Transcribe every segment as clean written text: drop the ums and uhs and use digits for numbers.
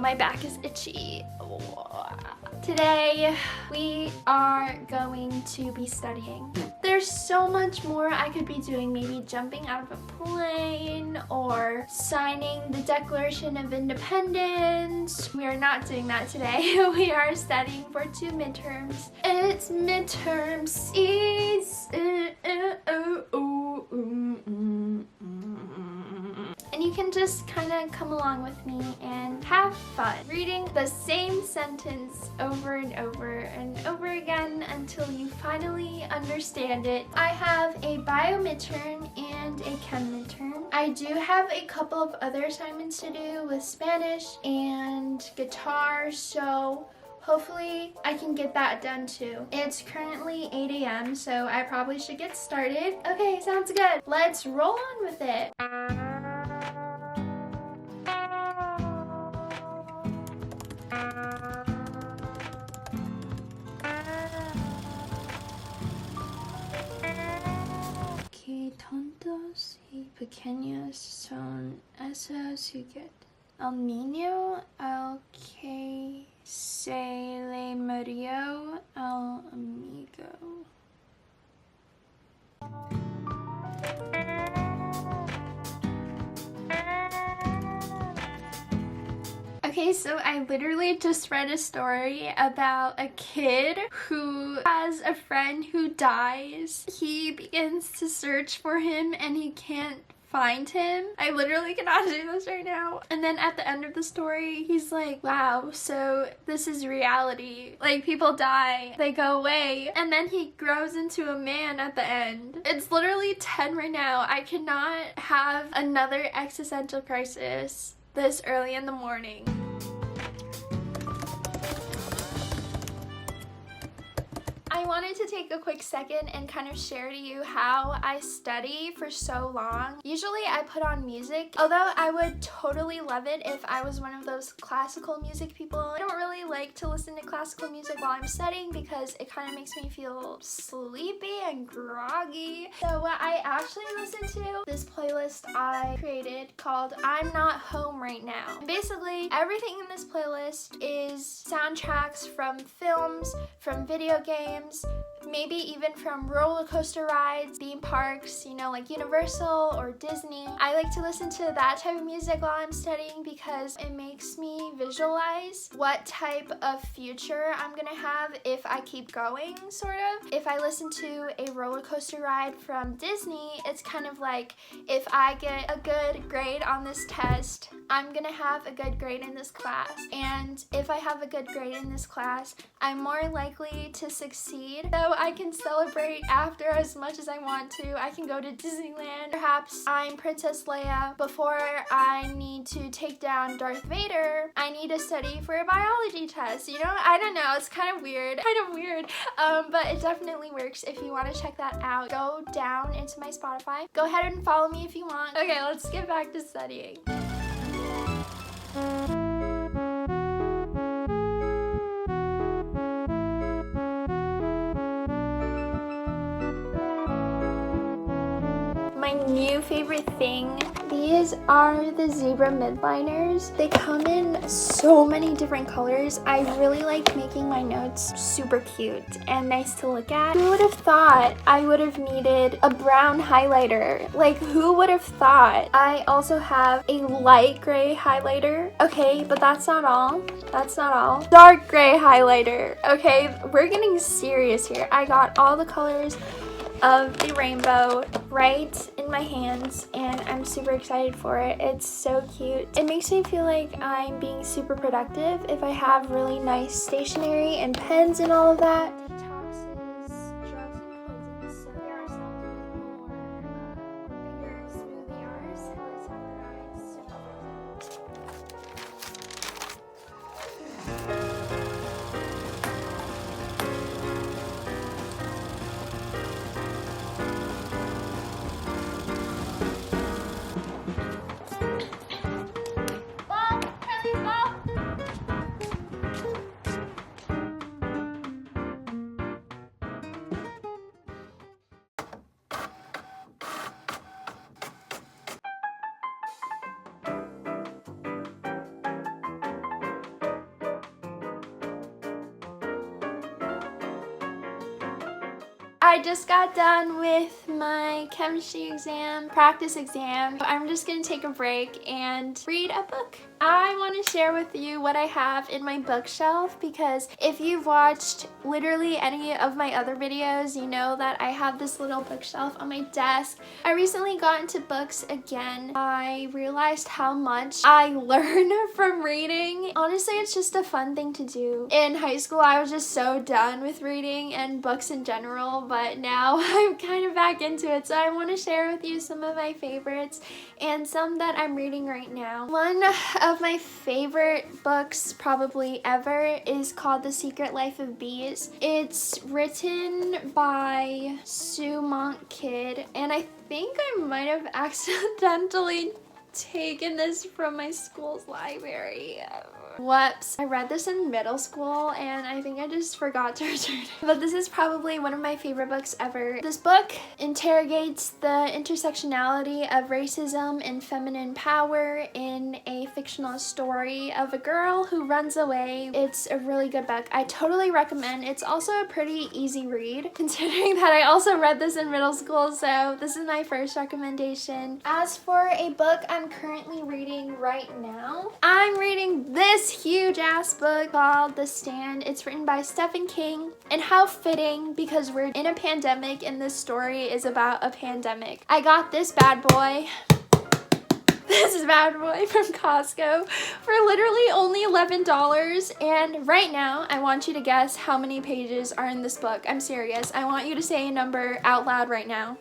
my back is itchy. Today we are going to be studying. There's so much more I could be doing, maybe jumping out of a plane or signing the Declaration of Independence. We are not doing that today. We are studying for 2 midterms. It's midterm season. And you can just kind of come along with me and have fun reading the same sentence over and over and over again until you finally understand it. I have a bio midterm and a chem midterm. I do have a couple of other assignments to do with Spanish and guitar, so hopefully I can get that done too. It's currently 8 a.m. so I probably should get started. Okay, sounds good. Let's roll on with it. ¿Qué tontos y pequeños son esos juguetes? El niño al que se le murió el amigo. Okay, so I literally just read a story about a kid who has a friend who dies. He begins to search for him and he can't find him. I literally cannot do this right now. And then at the end of the story, he's like, wow, so this is reality. Like, people die, they go away, and then he grows into a man at the end. It's literally 10 right now. I cannot have another existential crisis this early in the morning. I wanted to take a quick second and kind of share to you how I study for so long. Usually I put on music, although I would totally love it if I was one of those classical music people. I don't really like to listen to classical music while I'm studying because it kind of makes me feel sleepy and groggy. So what I actually listen to, this playlist I created called I'm Not Home Right Now. Basically, everything in this playlist is soundtracks from films, from video games, maybe even from roller coaster rides, theme parks, you know, like Universal or Disney. I like to listen to that type of music while I'm studying because it makes me visualize what type of future I'm gonna have if I keep going, sort of. If I listen to a roller coaster ride from Disney, it's kind of like, if I get a good grade on this test, I'm gonna have a good grade in this class. And if I have a good grade in this class, I'm more likely to succeed. So I can celebrate after as much as I want to. I can go to Disneyland. Perhaps I'm Princess Leia. Before I need to take down Darth Vader, I need to study for a biology test. You know, I don't know. It's kind of weird. But it definitely works. If you want to check that out, go down into my Spotify. Go ahead and follow me if you want. Okay, let's get back to studying. My new favorite thing, these are the zebra midliners. They come in so many different colors. I really like making my notes super cute and nice to look at. Who would have thought I would have needed a brown highlighter? Like, who would have thought? I also have a light gray highlighter. Okay, but that's not all. Dark gray highlighter. Okay, we're getting serious here. I got all the colors of the rainbow right in my hands and I'm super excited for it. It's so cute. It makes me feel like I'm being super productive if I have really nice stationery and pens and all of that. Detoxes, drugs and poisons, so there are some more bigger smoothie R's. Let's have I just got done with my chemistry exam, practice exam. I'm just gonna take a break and read a book. I want to share with you what I have in my bookshelf because if you've watched literally any of my other videos, you know that I have this little bookshelf on my desk. I recently got into books again. I realized how much I learn from reading. Honestly, it's just a fun thing to do. In high school, I was just so done with reading and books in general, but now I'm kind of back into it. So I want to share with you some of my favorites and some that I'm reading right now. One of my favorite books probably ever is called The Secret Life of Bees. It's written by Sue Monk Kidd, and I think I might have accidentally taken this from my school's library. Whoops. I read this in middle school and I think I just forgot to return it. But this is probably one of my favorite books ever. This book interrogates the intersectionality of racism and feminine power in a fictional story of a girl who runs away. It's a really good book. I totally recommend. It's also a pretty easy read considering that I also read this in middle school, so this is my first recommendation. As for a book I'm currently reading right now, I'm reading this huge ass book called The Stand. It's written by Stephen King, and how fitting because we're in a pandemic and this story is about a pandemic. I got this bad boy. This is bad boy from Costco for literally only $11, and right now I want you to guess how many pages are in this book. I'm serious. I want you to say a number out loud right now.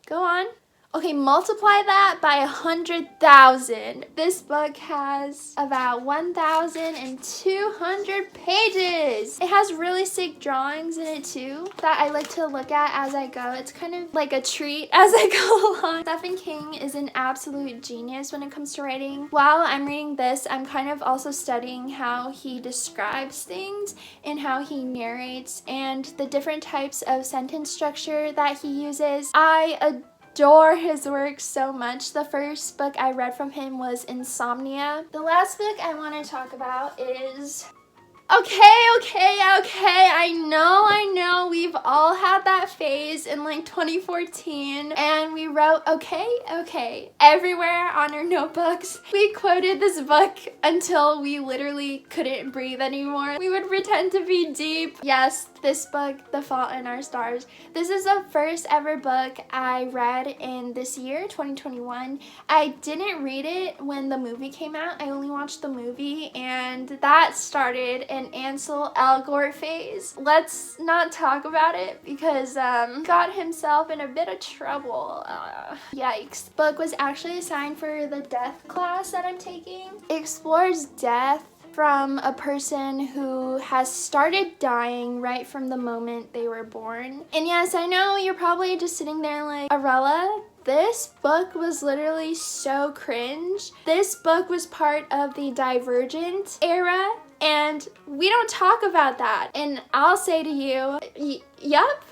Go on. Okay, multiply that by 100,000. This book has about 1,200 pages. It has really sick drawings in it too that I like to look at as I go. It's kind of like a treat as I go along. Stephen King is an absolute genius when it comes to writing. While I'm reading this, I'm kind of also studying how he describes things and how he narrates and the different types of sentence structure that he uses. I adore his work so much. The first book I read from him was Insomnia. The last book I want to talk about is... Okay, I know, we've all had that phase in like 2014 and we wrote okay everywhere on our notebooks. We quoted this book until we literally couldn't breathe anymore. We would pretend to be deep. Yes, this book, The Fault in Our Stars. This is the first ever book I read in this year, 2021. I didn't read it when the movie came out. I only watched the movie, and that started an Ansel Elgort phase. Let's not talk about it because got himself in a bit of trouble. Yikes. The book was actually assigned for the death class that I'm taking. It explores death from a person who has started dying right from the moment they were born. And yes, I know you're probably just sitting there like, Arella, this book was literally so cringe. This book was part of the Divergent era, and we don't talk about that. And I'll say to you, yup.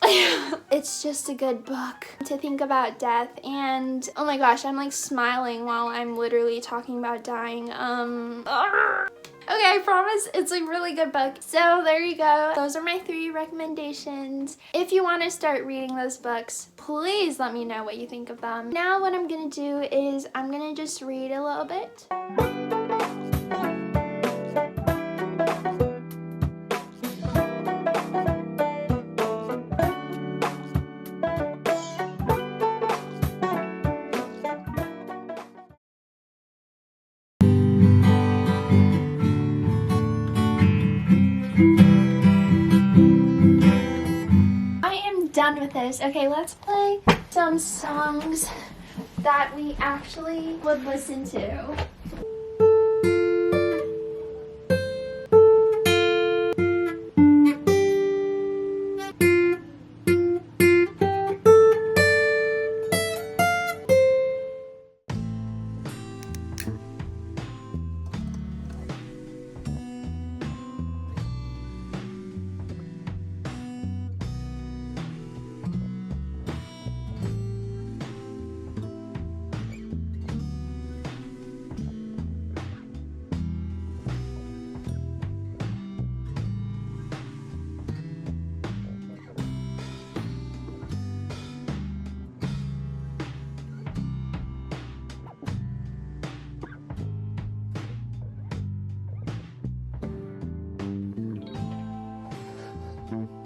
It's just a good book to think about death, and oh my gosh, I'm like smiling while I'm literally talking about dying. Okay, I promise it's a really good book. So there you go. Those are my 3 recommendations. If you want to start reading those books, please let me know what you think of them. Now what I'm gonna do is I'm gonna just read a little bit. Done with this. Okay, let's play some songs that we actually would listen to. you.